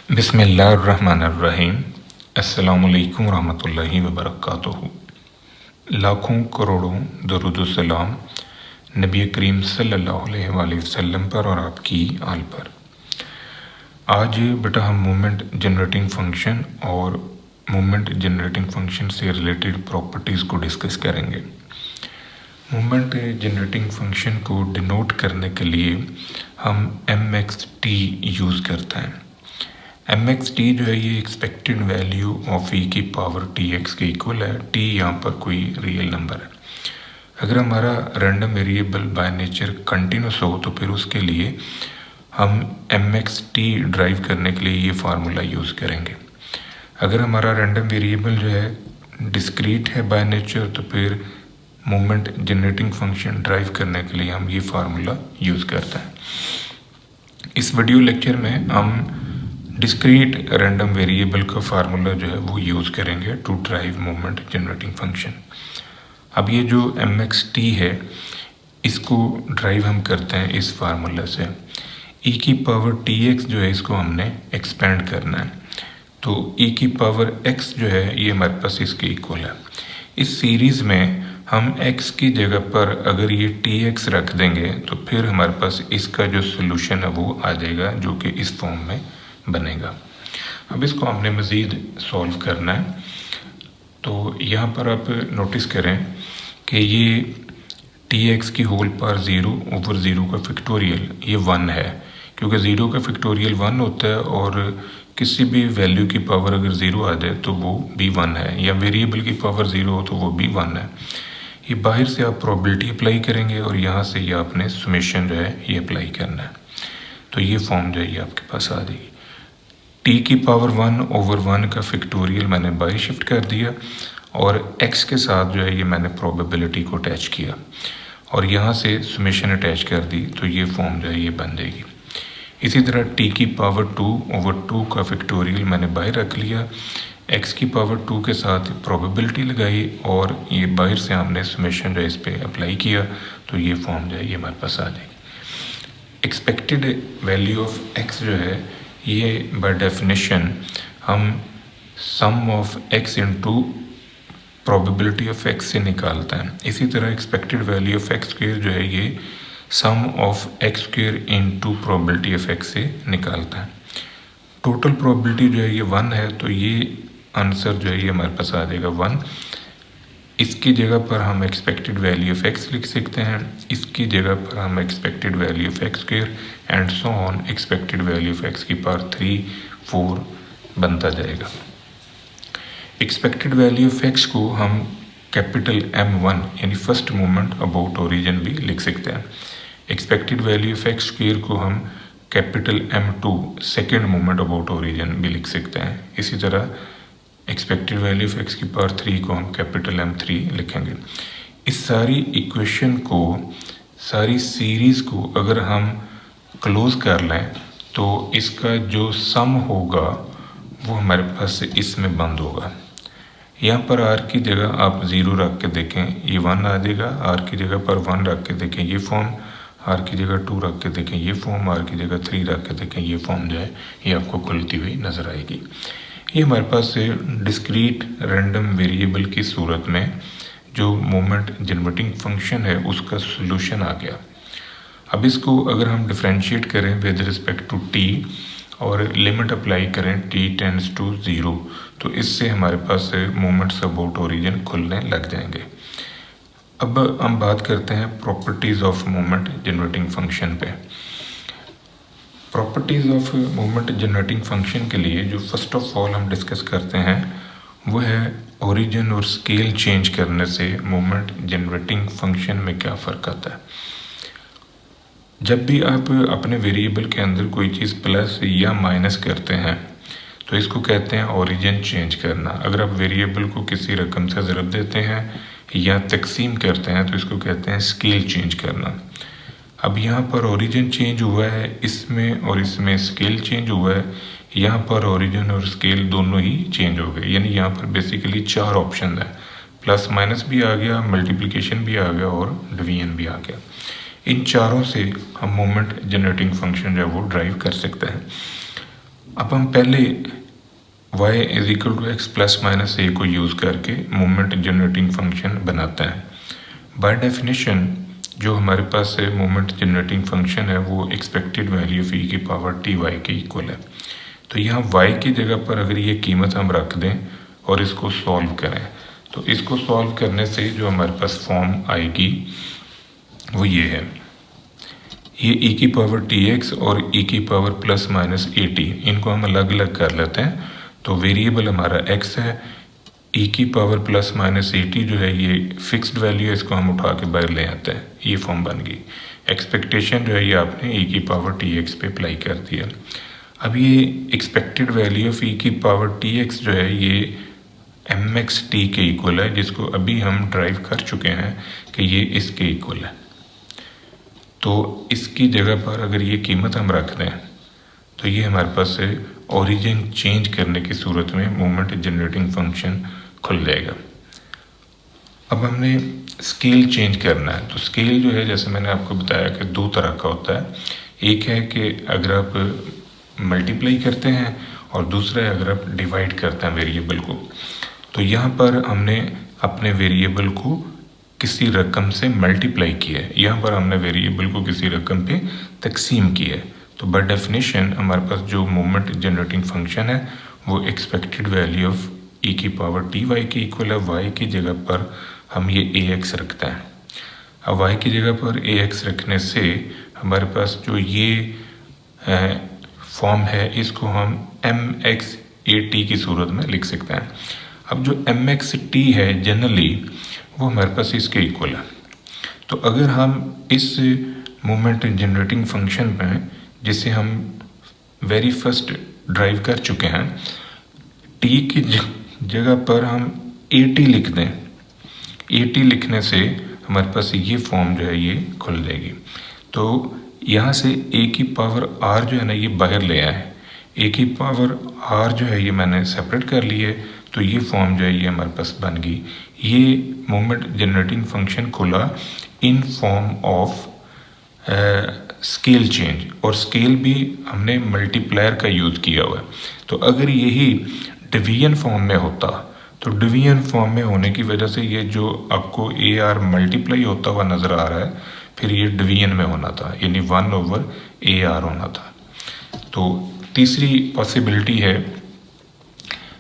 बिस्मिल्लाहिर्रहमानिर्रहीम। अस्सलामुअलैकुम रहमतुल्लाहि व बरकातुहू। लाखों करोड़ों दरूद व सलाम नबी करीम सल्लल्लाहु अलैहि वसल्लम पर और आपकी आल पर। आज बेटा हम मूवमेंट जनरेटिंग फंक्शन और मूवमेंट जनरेटिंग फंक्शन से रिलेटेड प्रॉपर्टीज़ को डिस्कस करेंगे। मूवमेंट जनरेटिंग फंक्शन को डिनोट करने के लिए हम mxt यूज़ करते हैं। mxt जो है ये एक्सपेक्टेड वैल्यू ऑफ e की पावर tx के इक्वल है। t यहाँ पर कोई रियल नंबर है। अगर हमारा random variable by nature continuous हो तो फिर उसके लिए हम mxt ड्राइव करने के लिए ये फार्मूला यूज़ करेंगे। अगर हमारा रैंडम वेरिएबल जो है डिस्क्रीट है बाय नेचर तो फिर मूवमेंट जनरेटिंग फंक्शन ड्राइव करने के लिए हम ये फार्मूला यूज़ करते हैं। इस वीडियो लेक्चर में हम डिस्क्रीट रैंडम वेरिएबल का फार्मूला जो है वो यूज़ करेंगे to derive moment generating function. अब ये जो mxt है इसको ड्राइव हम करते हैं इस फार्मूला से। e की पावर tx जो है इसको हमने एक्सपेंड करना है, तो e की पावर x जो है ये हमारे पास इसके इक्वल है। इस सीरीज़ में हम x की जगह पर अगर ये tx रख देंगे तो फिर हमारे पास इसका जो सोल्यूशन है वो आ जाएगा जो कि इस फॉर्म में बनेगा। अब इसको हमने मज़ीद सॉल्व करना है। तो यहाँ पर आप नोटिस करें कि ये tx की होल पावर 0 ओवर 0 का फैक्टोरियल ये 1 है, क्योंकि 0 का फैक्टोरियल 1 होता है और किसी भी वैल्यू की पावर अगर 0 आ जाए तो वो भी 1 है, या वेरिएबल की पावर 0 हो तो वो भी 1 है। ये बाहर से आप प्रोबेबिलिटी अप्लाई करेंगे और यहाँ से ये आपने समेशन जो है ये अप्लाई करना है, तो ये फॉर्म जो है ये आपके पास आ जाएगी। t की पावर 1 ओवर 1 का फैक्टोरियल मैंने बाई शिफ्ट कर दिया और x के साथ जो है ये मैंने प्रोबेबिलिटी को अटैच किया और यहाँ से समेशन अटैच कर दी, तो ये फॉर्म जो है ये बन जाएगी। इसी तरह t की पावर 2 ओवर 2 का फैक्टोरियल मैंने बाहर रख लिया, x की पावर 2 के साथ प्रोबेबिलिटी लगाई और ये बाहर से हमने समेशन जो है इस पर अप्लाई किया, तो ये फॉर्म जो है ये हमारे पास आ जाएगी। एक्सपेक्टेड वैल्यू ऑफ x जो है ये बाय डेफिनेशन हम sum of x into probability of x से निकालते हैं। इसी तरह expected value of x square जो है ये sum of x square into probability of x से निकालता है। टोटल प्रोबेबिलिटी जो है ये 1 है, तो ये आंसर जो है ये हमारे पास आ जाएगा 1। इसकी जगह पर हम एक्सपेक्टेड वैल्यू ऑफ x लिख सकते हैं, इसकी जगह पर हम expected value of x square and so on expected value of x की पावर 3, 4 बनता जाएगा। एक्सपेक्टेड वैल्यू ऑफ x को हम कैपिटल M1 यानी फर्स्ट मूवमेंट अबाउट ओरिजिन भी लिख सकते हैं। Expected value of x square को हम capital M2 second movement about origin भी लिख सकते हैं। इसी तरह एक्सपेक्टेड वैल्यू ऑफ x की पावर 3 को हम कैपिटल M3 लिखेंगे। इस सारी इक्वेशन को, सारी सीरीज़ को अगर हम क्लोज कर लें तो इसका जो सम होगा वो हमारे पास इसमें बंद होगा। यहाँ पर r की जगह आप 0 रख के देखें ये 1 आ जाएगा, r की जगह पर 1 रख के देखें ये फॉर्म, r की जगह 2 रख के देखें ये फॉर्म, r की जगह 3 रख के देखें ये फॉर्म जो है ये आपको खुलती हुई नज़र आएगी। ये हमारे पास डिस्क्रीट रैंडम वेरिएबल की सूरत में जो मूवमेंट जनरेटिंग फंक्शन है उसका सोल्यूशन आ गया। अब इसको अगर हम डिफरेंशिएट करें विद रिस्पेक्ट टू t और लिमिट अप्लाई करें t टेंड्स टू 0, तो इससे हमारे पास मूवमेंट्स अबाउट ओरिजिन खुलने लग जाएंगे। अब हम बात करते हैं properties of movement generating function पे। Properties of movement generating function के लिए जो फर्स्ट ऑफ ऑल हम डिस्कस करते हैं वो है ओरिजिन और स्केल चेंज करने से मूवमेंट जनरेटिंग फंक्शन में क्या फ़र्क आता है। जब भी आप अपने वेरिएबल के अंदर कोई चीज़ प्लस या माइनस करते हैं तो इसको कहते हैं ओरिजिन चेंज करना। अगर आप वेरिएबल को किसी रकम से ज़रब देते हैं या तकसीम करते हैं तो इसको कहते हैं स्केल चेंज करना। अब यहाँ पर ओरिजिन चेंज हुआ है इसमें और इसमें स्केल चेंज हुआ है, यहाँ पर ओरिजिन और स्केल दोनों ही चेंज हो गए, यानी यहाँ पर बेसिकली 4 ऑप्शन है, प्लस माइनस भी आ गया, मल्टीप्लिकेशन भी आ गया और डिवीजन भी आ गया। इन चारों से हम मूवमेंट जनरेटिंग फंक्शन जो है वो ड्राइव कर सकते हैं। अब हम पहले y is equal to X plus minus A को यूज़ करके मोमेंट जनरेटिंग फंक्शन बनाते हैं। बाय डेफिनेशन जो हमारे पास है मोमेंट जनरेटिंग फंक्शन है वो एक्सपेक्टेड वैल्यू ऑफ ई की पावर टी वाई के इक्वल है। तो यहाँ y की जगह पर अगर ये कीमत हम रख दें और इसको सॉल्व करें तो इसको सॉल्व करने से जो हमारे पास फॉर्म आएगी वो ये है, ये e की पावर टी एक्स और e की power plus minus a T, इनको हम अलग अलग कर लेते हैं। तो वेरिएबल हमारा x है, e की power plus minus a T जो है ये फिक्स्ड वैल्यू है, इसको हम उठा के बाहर ले आते हैं, ये फॉर्म बन गई। एक्सपेक्टेशन जो है ये आपने e की पावर टी एक्स पे अप्लाई कर दिया। अब ये एक्सपेक्टेड वैल्यू ऑफ e की पावर टी एक्स जो है ये एम एक्स टी के इक्वल है, जिसको अभी हम ड्राइव कर चुके हैं कि ये इसके इक्वल है। तो इसकी जगह पर अगर ये कीमत हम रख दें तो ये हमारे पास से ओरिजिन चेंज करने की सूरत में मोमेंट जनरेटिंग फंक्शन खुल जाएगा। अब हमने स्केल चेंज करना है। तो स्केल जो है जैसे मैंने आपको बताया कि दो तरह का होता है, एक है कि अगर आप मल्टीप्लाई करते हैं और दूसरा है अगर आप डिवाइड करते हैं वेरिएबल को। तो यहाँ पर हमने अपने वेरिएबल को किसी रकम से मल्टीप्लाई किया है, यहाँ पर हमने वेरिएबल को किसी रकम पे तकसीम किया है। तो बाय डेफिनेशन हमारे पास जो मोमेंट जनरेटिंग फंक्शन है वो एक्सपेक्टेड वैल्यू ऑफ ई की पावर टी वाई के इक्वल है। वाई की जगह पर हम ये ए एक्स रखते हैं। अब वाई की जगह पर ए एक्स रखने से हमारे पास जो ये फॉर्म है इसको हम एम एक्स ए टी की सूरत में लिख सकते हैं। अब जो एम एक्स टी है जनरली वो हमारे पास इसके इक्वल है। तो अगर हम इस मोमेंट जनरेटिंग फंक्शन में जिसे हम वेरी फर्स्ट ड्राइव कर चुके हैं, टी की जगह पर हम ए टी लिख दें, ए टी लिखने से हमारे पास ये फॉर्म जो है ये खुल जाएगी। तो यहाँ से ए की पावर आर जो है ना ये बाहर ले आए, ए की पावर आर जो है ये मैंने सेपरेट कर ली है। तो ये फॉर्म जो है ये हमारे पास बन गई। ये मोमेंट जनरेटिंग फंक्शन खुला इन फॉर्म ऑफ स्केल चेंज, और स्केल भी हमने मल्टीप्लायर का यूज़ किया हुआ है। तो अगर यही डिवीजन फॉर्म में होता तो डिवीजन फॉर्म में होने की वजह से ये जो आपको ए आर मल्टीप्लाई होता हुआ नज़र आ रहा है, फिर ये डिवीजन में होना था, यानी 1/AR होना था। तो तीसरी पॉसिबिलिटी है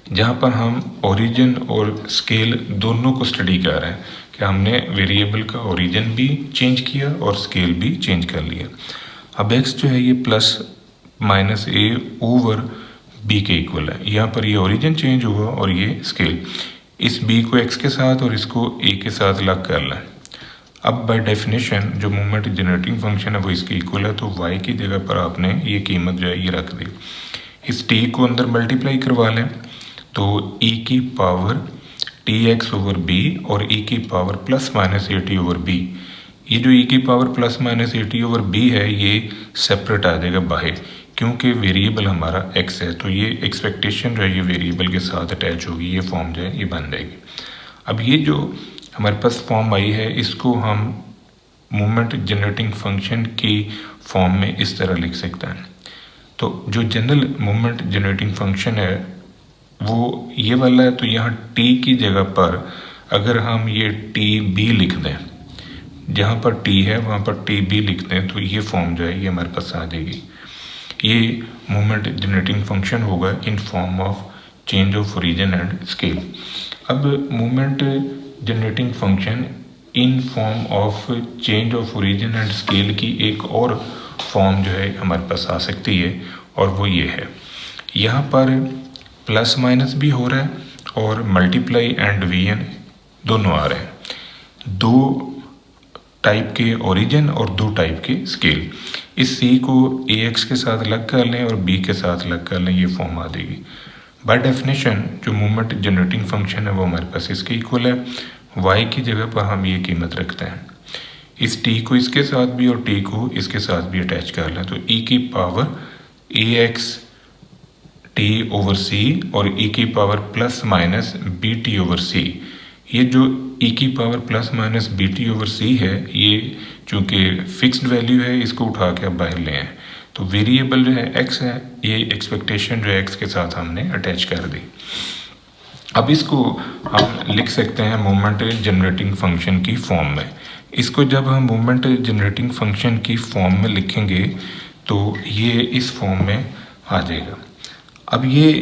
जहाँ पर हम ओरिजिन और स्केल दोनों को स्टडी कर रहे हैं कि हमने वेरिएबल का ओरिजिन भी चेंज किया और स्केल भी चेंज कर लिया। अब x जो है ये प्लस माइनस ए ओवर b के इक्वल है। यहाँ पर ये ओरिजिन चेंज हुआ और ये स्केल, इस b को x के साथ और इसको a के साथ अलग कर लें। अब बाय डेफिनेशन जो मोमेंट जनरेटिंग फंक्शन है वो इसके इक्वल है। तो y की जगह पर आपने ये कीमत जो है ये रख दी, इस t को अंदर मल्टीप्लाई करवा लें तो e की power t x over b और e की power plus minus a t over b, ये जो e की power plus minus a t over b है ये सेपरेट आ जाएगा बाहर, क्योंकि वेरिएबल हमारा x है। तो ये एक्सपेक्टेशन जो है ये वेरिएबल के साथ अटैच होगी, ये फॉर्म जो है ये बन जाएगी। अब ये जो हमारे पास फॉर्म आई है इसको हम मोमेंट जनरेटिंग फंक्शन की फॉर्म में इस तरह लिख सकते हैं। तो जो जनरल मोमेंट जनरेटिंग फंक्शन है वो ये वाला है। तो यहाँ t की जगह पर अगर हम ये टी बी लिख दें, जहाँ पर t है वहाँ पर टी बी लिख दें तो ये फॉर्म जो है ये हमारे पास आ जाएगी। ये मोमेंट जनरेटिंग फंक्शन होगा in form of change of origin and scale. अब moment generating function in form of change of origin and scale की एक और फॉर्म जो है हमारे पास आ सकती है, और वो ये है, यहाँ पर प्लस माइनस भी हो रहा है और मल्टीप्लाई एंड डिवीजन दोनों आ रहे हैं। दो टाइप के ओरिजिन और दो टाइप के स्केल। इस c को ax के साथ अलग कर लें और b के साथ अलग कर लें, ये फॉर्म आ जाएगी। बाय डेफिनेशन जो मोमेंट जनरेटिंग फंक्शन है वो हमारे पास इसके इक्वल है। y की जगह पर हम ये कीमत रखते हैं, इस t को इसके साथ भी और t को इसके साथ भी अटैच कर लें। तो e की power ax t over c और e की power plus minus B T over C, ये जो e की power plus minus B T over C है ये चूँकि फिक्स्ड वैल्यू है इसको उठा के अब बाहर ले आए। तो वेरिएबल जो है एक्स है, ये एक्सपेक्टेशन जो है एक्स के साथ हमने अटैच कर दी। अब इसको हम लिख सकते हैं मोमेंट जनरेटिंग फंक्शन की फॉर्म में। इसको जब हम मोमेंट जनरेटिंग फंक्शन की फॉर्म में लिखेंगे तो ये इस फॉर्म में आ जाएगा। अब ये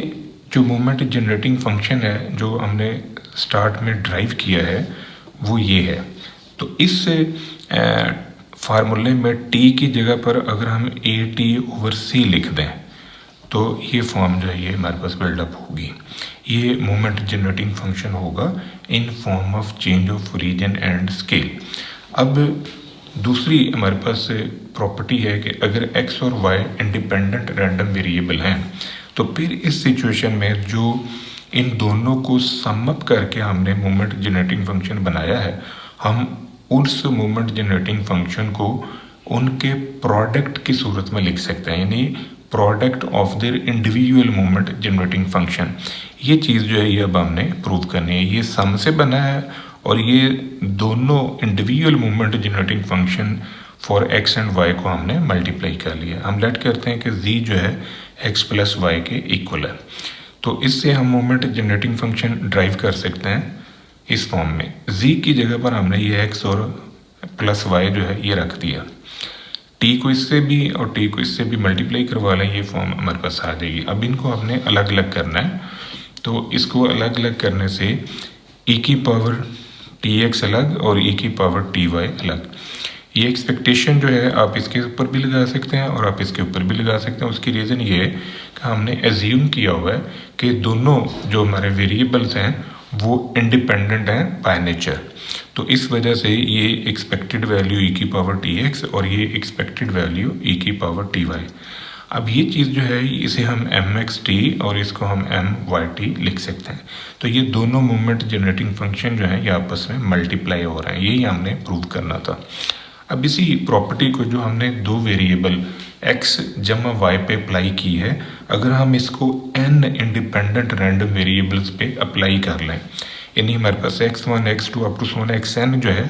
जो मोमेंट जनरेटिंग फंक्शन है जो हमने स्टार्ट में ड्राइव किया है वो ये है। तो इस फार्मूले में टी की जगह पर अगर हम ए टी ओवर सी लिख दें तो ये फॉर्म जो है ये हमारे पास बिल्डअप होगी। ये मोमेंट जनरेटिंग फंक्शन होगा in form of change of origin and scale. अब दूसरी हमारे पास प्रॉपर्टी है कि अगर x और y इंडिपेंडेंट रैंडम वेरिएबल हैं तो फिर इस सिचुएशन में जो इन दोनों को सम अप करके हमने मोमेंट जनरेटिंग फंक्शन बनाया है, हम उस मोमेंट जनरेटिंग फंक्शन को उनके प्रोडक्ट की सूरत में लिख सकते हैं, यानी product of their individual moment generating function. ये चीज़ जो है ये अब हमने प्रूव करनी है। ये सम से बना है और ये दोनों individual moment generating function for x and y को हमने मल्टीप्लाई कर लिया। हम लेट करते हैं कि z जो है x प्लस वाई के इक्वल है, तो इससे हम मोमेंट जनरेटिंग फंक्शन ड्राइव कर सकते हैं इस फॉर्म में। z की जगह पर हमने ये x और प्लस वाई जो है ये रख दिया। t को इससे भी और t को इससे भी मल्टीप्लाई करवा लें, ये फॉर्म हमारे पास आ जाएगी। अब इनको हमने अलग अलग करना है, तो इसको अलग अलग करने से e की पावर tx अलग और e की पावर ty अलग। ये एक्सपेक्टेशन जो है आप इसके ऊपर भी लगा सकते हैं और आप इसके ऊपर भी लगा सकते हैं। उसकी रीज़न ये है कि हमने एज्यूम किया हुआ है कि दोनों जो हमारे वेरिएबल्स हैं वो इंडिपेंडेंट हैं बाय नेचर। तो इस वजह से ये एक्सपेक्टेड वैल्यू e की पावर tx और ये एक्सपेक्टेड वैल्यू e की पावर ty। अब ये चीज़ जो है इसे हम mxt और इसको हम myt लिख सकते हैं। तो ये दोनों मोमेंट जनरेटिंग फंक्शन जो हैं ये आपस में मल्टीप्लाई हो रहे हैं, यही हमने प्रूव करना था। अब इसी प्रॉपर्टी को जो हमने दो वेरिएबल x जमा y पे अप्लाई की है, अगर हम इसको n इंडिपेंडेंट रैंडम वेरिएबल्स पे अप्लाई कर लें, यानी हमारे पास x1 x2 up to so on xn जो है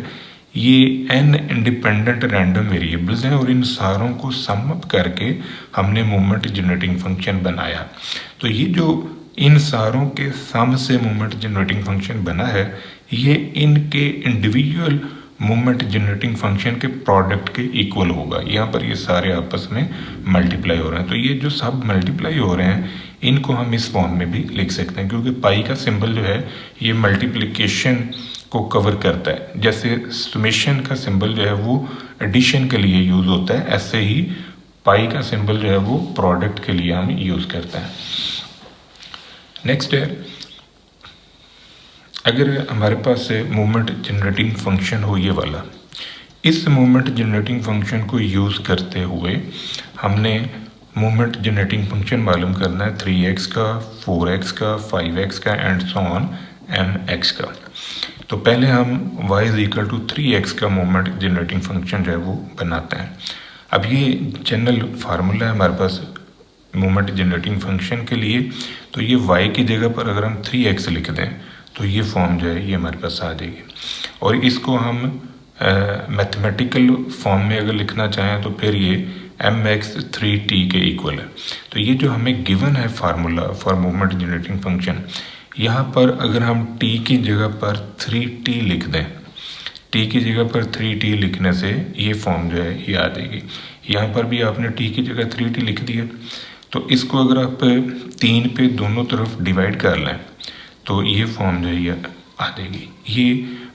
ये n इंडिपेंडेंट रैंडम वेरिएबल्स हैं और इन सारों को सम अप करके हमने मोमेंट जनरेटिंग फंक्शन बनाया। तो ये जो इन सारों के सम से मोमेंट जनरेटिंग फंक्शन बना है, ये इनके इंडिविजुअल मोमेंट जनरेटिंग फंक्शन के प्रोडक्ट के इक्वल होगा। यहाँ पर ये सारे आपस में मल्टीप्लाई हो रहे हैं, तो ये जो सब मल्टीप्लाई हो रहे हैं इनको हम इस फॉर्म में भी लिख सकते हैं, क्योंकि पाई का सिंबल जो है ये मल्टीप्लिकेशन को कवर करता है। जैसे समेशन का सिंबल जो है वो एडिशन के लिए यूज़ होता है, ऐसे ही पाई का सिंबल जो है वो प्रोडक्ट के लिए हम यूज़ करते हैं। नेक्स्ट है, अगर हमारे पास मोमेंट जनरेटिंग फंक्शन हो ये वाला, इस मोमेंट जनरेटिंग फंक्शन को यूज़ करते हुए हमने मोमेंट जनरेटिंग फंक्शन मालूम करना है 3x का, 4x का, 5x का एंड सो ऑन mx का। तो पहले हम y is equal to 3x का मोमेंट जनरेटिंग फंक्शन जो है वो बनाते हैं। अब ये जनरल फार्मूला है हमारे पास मोमेंट जनरेटिंग फंक्शन के लिए, तो ये y की जगह पर अगर हम 3x लिख दें तो ये फॉर्म जो है ये हमारे पास आ जाएगी। और इसको हम मैथमेटिकल फॉर्म में अगर लिखना चाहें तो फिर ये mx 3t के इक्वल है। तो ये जो हमें गिवन है formula for moment generating function, यहाँ पर अगर हम t की जगह पर 3t लिख दें, t की जगह पर 3t लिखने से ये फॉर्म जो है ये आ जाएगी। यहाँ पर भी आपने t की जगह 3t लिख दिया, तो इसको अगर आप 3 पे दोनों तरफ डिवाइड कर लें तो ये फॉर्म जो है ये आ जाएगी। ये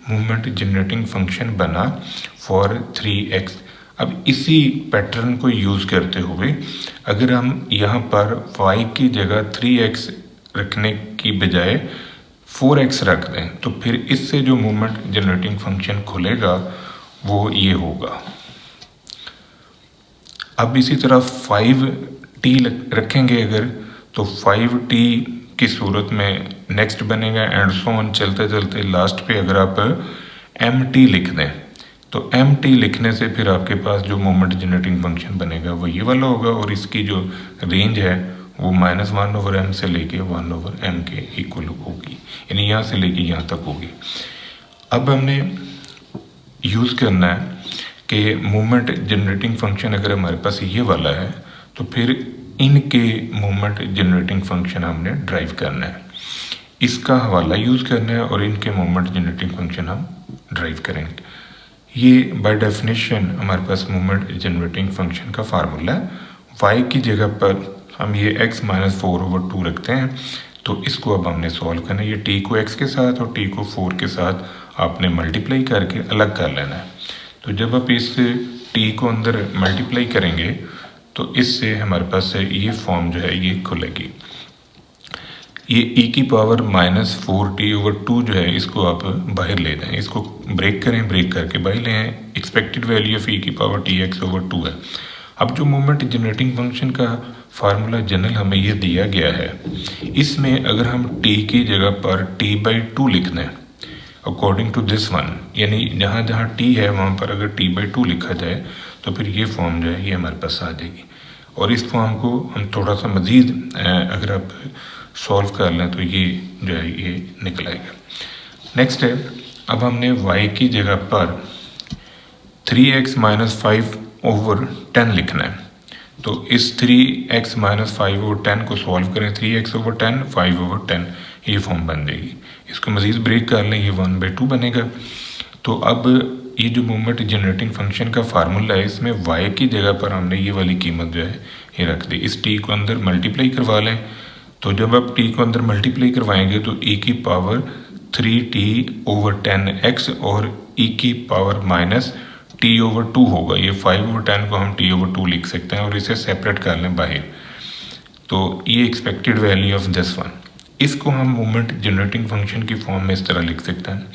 मोमेंट जनरेटिंग फंक्शन बना फॉर 3x। अब इसी पैटर्न को यूज़ करते हुए अगर हम यहाँ पर y की जगह 3x रखने की बजाय 4x रख दें तो फिर इससे जो मोमेंट जनरेटिंग फंक्शन खुलेगा वो ये होगा। अब इसी तरह 5t रखेंगे अगर, तो 5t की सूरत में नेक्स्ट बनेगा एंड सो ऑन चलते चलते लास्ट पे अगर आप mt लिख दें तो mt लिखने से फिर आपके पास जो मोमेंट जनरेटिंग फंक्शन बनेगा वो ये वाला होगा और इसकी जो रेंज है वो -1/m से लेके 1/m के इक्वल होगी, यानी यहाँ से लेके यहाँ तक होगी। अब हमने यूज़ करना है कि मोमेंट जनरेटिंग फंक्शन अगर हमारे पास ये वाला है तो फिर इनके मोमेंट जनरेटिंग फंक्शन हमने ड्राइव करना है, इसका हवाला यूज़ करना है और इनके मोमेंट जनरेटिंग फंक्शन हम ड्राइव करेंगे। ये बाय डेफिनेशन हमारे पास मोमेंट जनरेटिंग फंक्शन का फार्मूला है। y की जगह पर हम ये x - 4/2 रखते हैं, तो इसको अब हमने सॉल्व करना है। ये t को x के साथ और t को 4 के साथ आपने मल्टीप्लाई करके अलग कर लेना है। तो जब आप इस t को अंदर मल्टीप्लाई करेंगे तो इससे हमारे पास ये फॉर्म जो है ये खुलेगी। ये e की पावर -4t/2 जो है इसको आप बाहर ले दें, इसको ब्रेक करें, ब्रेक करके बाहर ले आएँ। एक्सपेक्टेड वैल्यू ऑफ e की पावर tx/2 है। अब जो मोमेंट जनरेटिंग फंक्शन का फार्मूला जनरल हमें ये दिया गया है, इसमें अगर हम t की जगह पर t/2 लिख दें अकॉर्डिंग टू दिस वन, यानी जहाँ जहाँ t है वहाँ पर अगर t/2 लिखा जाए तो फिर ये फॉर्म जो है ये हमारे पास आ जाएगी। और इस फॉर्म को हम थोड़ा सा मज़ीद अगर आप सॉल्व कर लें तो ये जो है ये निकल आएगा। नेक्स्ट है, अब हमने y की जगह पर 3x - 5/10 लिखना है। तो इस 3x - 5/10 को सॉल्व करें, 3x/10 5/10 ये फॉर्म बन जाएगी। इसको मज़ीद ब्रेक कर लें, ये 1/2 बनेगा। तो अब ये जो मोमेंट जनरेटिंग फंक्शन का फार्मूला है, इसमें y की जगह पर हमने ये वाली कीमत जो है ये रख दी। इस t को अंदर मल्टीप्लाई करवा लें, तो जब आप t को अंदर मल्टीप्लाई करवाएंगे तो e की पावर 3t/10x और e की पावर -t/2 होगा। ये 5/10 को हम t/2 लिख सकते हैं और इसे सेपरेट कर लें बाहर। तो ये expected value of this one, इसको हम मोमेंट जनरेटिंग फंक्शन की फॉर्म में इस तरह लिख सकते हैं।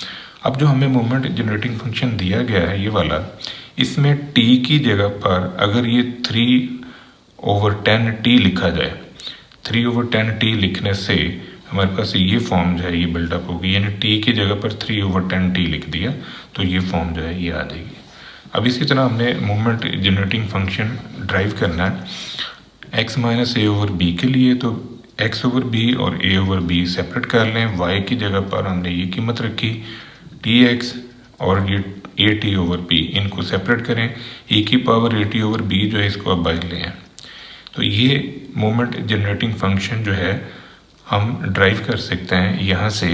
अब जो हमें मोमेंट जनरेटिंग फंक्शन दिया गया है ये वाला, इसमें t की जगह पर अगर ये 3/10t लिखा जाए, 3/10t लिखने से हमारे पास ये फॉर्म जो है ये बिल्डअप होगी, यानी t की जगह पर 3/10t लिख दिया तो ये फॉर्म जो है ये आ जाएगी। अब इसी तरह हमने मोमेंट जनरेटिंग फंक्शन ड्राइव करना है x - a/b के लिए, तो x/b और a/b सेपरेट कर लें। y की जगह पर हमने ये कीमत रखी tx और ये at/b, इनको सेपरेट करें। e की पावर at/b जो है इसको अब बाहर ले आएं। तो ये मोमेंट जनरेटिंग फंक्शन जो है हम ड्राइव कर सकते हैं यहाँ से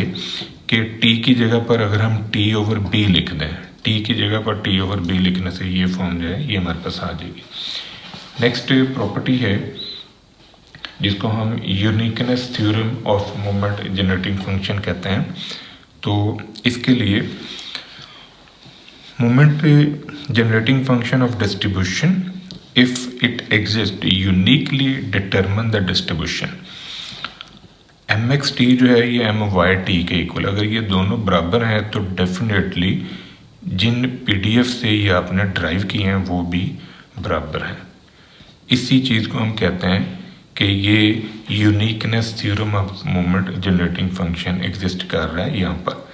कि t की जगह पर अगर हम t/b लिख दें, t की जगह पर t/b लिखने से ये फॉर्म जो है ये हमारे पास आ जाएगी। नेक्स्ट प्रॉपर्टी है जिसको हम uniqueness theorem of moment generating function कहते हैं। तो इसके लिए moment generating function of distribution if it exist uniquely determine the distribution. mxt जो है ये myt के इक्वल, अगर ये दोनों बराबर हैं तो डेफिनेटली जिन pdf से ये आपने ड्राइव किए हैं वो भी बराबर हैं। इसी चीज़ को हम कहते हैं कि ये uniqueness theorem of moment generating function exist कर रहा है। यहाँ पर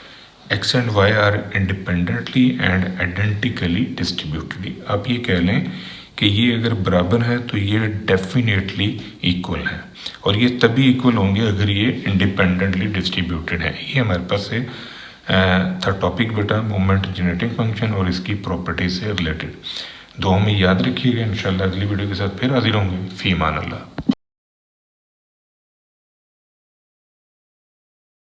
x एंड y are independently and identically distributed. आप ये कह लें कि ये अगर बराबर है तो ये डेफिनेटली इक्वल है, और ये तभी इक्वल होंगे अगर ये इंडिपेंडेंटली डिस्ट्रीब्यूटेड है। ये हमारे पास है था टॉपिक बेटा मोमेंट जनरेटिंग फंक्शन और इसकी प्रॉपर्टी से रिलेटेड। दो हमें याद रखिएगा। इंशाल्लाह अगली वीडियो के साथ फिर हाजिर होंगे। फी मान अल्लाह।